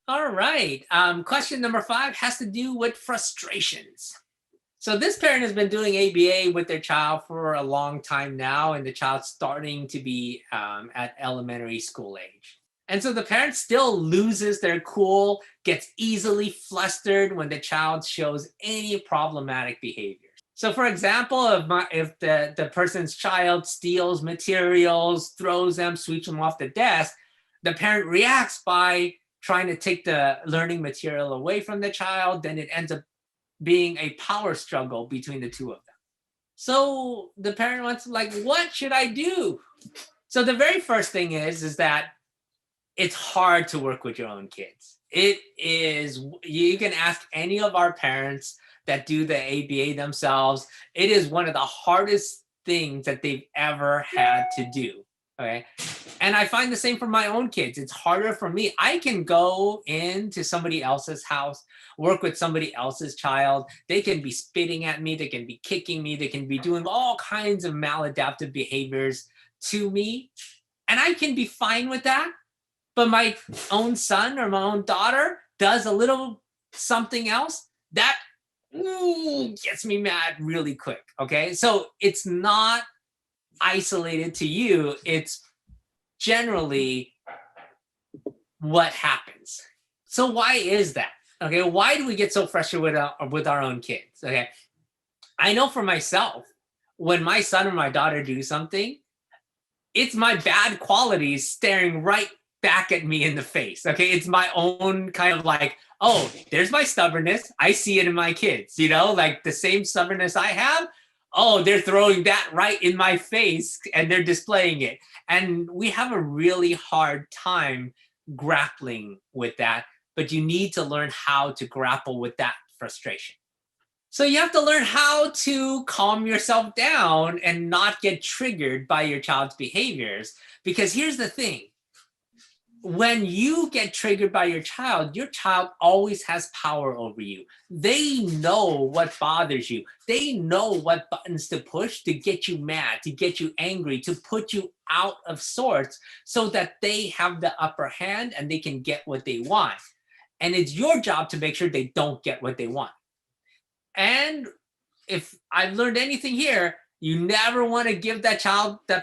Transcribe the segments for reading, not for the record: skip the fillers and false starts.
All right. Question number 5 has to do with frustrations. So this parent has been doing ABA with their child for a long time now, and the child's starting to be at elementary school age. And so the parent still loses their cool, gets easily flustered when the child shows any problematic behavior. So for example, if the person's child steals materials, throws them, sweeps them off the desk, the parent reacts by trying to take the learning material away from the child, then it ends up being a power struggle between the two of them. So the parent wants like, what should I do? So the very first thing is that it's hard to work with your own kids. It is, you can ask any of our parents that do the ABA themselves. It is one of the hardest things that they've ever had to do. Okay. And I find the same for my own kids. It's harder for me. I can go into somebody else's house, work with somebody else's child. They can be spitting at me. They can be kicking me. They can be doing all kinds of maladaptive behaviors to me. And I can be fine with that. But my own son or my own daughter does a little something else that gets me mad really quick. Okay. So it's not isolated to you. It's generally what happens. So why is that? Okay. Why do we get so frustrated with our own kids? Okay. I know for myself, when my son or my daughter do something, it's my bad qualities staring right back at me in the face. Okay. It's my own kind of like, oh, there's my stubbornness. I see it in my kids, like the same stubbornness I have. Oh, they're throwing that right in my face and they're displaying it. And we have a really hard time grappling with that, but you need to learn how to grapple with that frustration. So you have to learn how to calm yourself down and not get triggered by your child's behaviors. Because here's the thing. When you get triggered by your child always has power over you. They know what bothers you. They know what buttons to push to get you mad, to get you angry, to put you out of sorts so that they have the upper hand and they can get what they want. And it's your job to make sure they don't get what they want. And if I've learned anything here, you never want to give that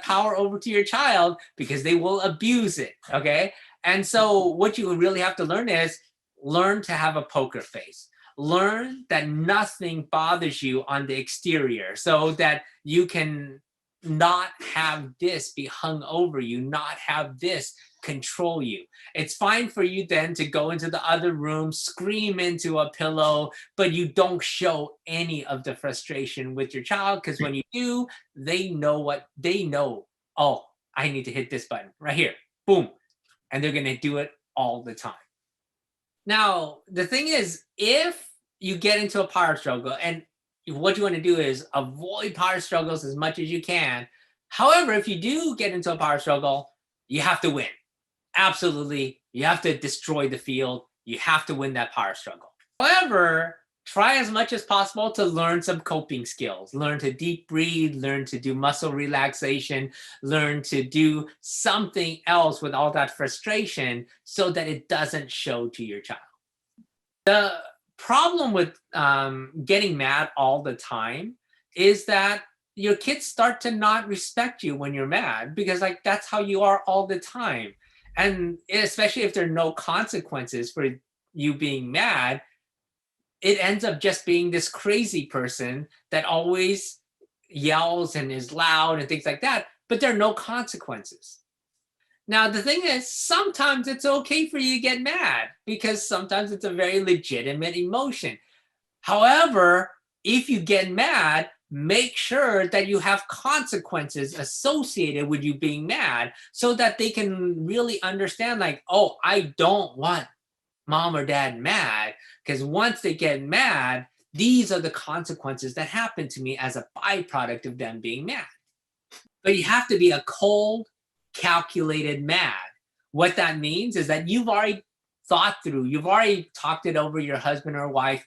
power over to your child because they will abuse it, okay? And so what you really have to learn is learn to have a poker face. Learn that nothing bothers you on the exterior so that you can not have this be hung over you, not have this control you. It's fine for you then to go into the other room, scream into a pillow, but you don't show any of the frustration with your child because when you do, they know, oh, I need to hit this button right here, boom. And they're going to do it all the time. Now, the thing is, if you get into a power struggle, and what you want to do is avoid power struggles as much as you can. However, if you do get into a power struggle, you have to win. Absolutely. You have to destroy the field. You have to win that power struggle. However, try as much as possible to learn some coping skills. Learn to deep breathe, learn to do muscle relaxation, learn to do something else with all that frustration so that it doesn't show to your child. The problem with getting mad all the time is that your kids start to not respect you when you're mad because that's how you are all the time. And especially if there are no consequences for you being mad, it ends up just being this crazy person that always yells and is loud and things like that, but there are no consequences. Now, the thing is, sometimes it's okay for you to get mad because sometimes it's a very legitimate emotion. However, if you get mad, make sure that you have consequences associated with you being mad so that they can really understand oh, I don't want mom or dad mad because once they get mad, these are the consequences that happen to me as a byproduct of them being mad. But you have to be a cold, calculated mad. What that means is that you've already thought through, you've already talked it over your husband or wife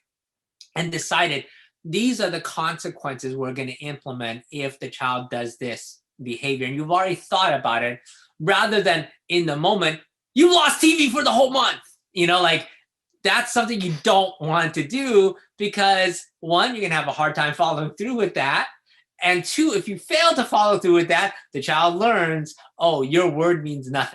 and decided these are the consequences we're going to implement if the child does this behavior. And you've already thought about it rather than in the moment, you lost TV for the whole month. You know, like that's something you don't want to do because one, you're going to have a hard time following through with that. And two, if you fail to follow through with that, the child learns, oh, your word means nothing.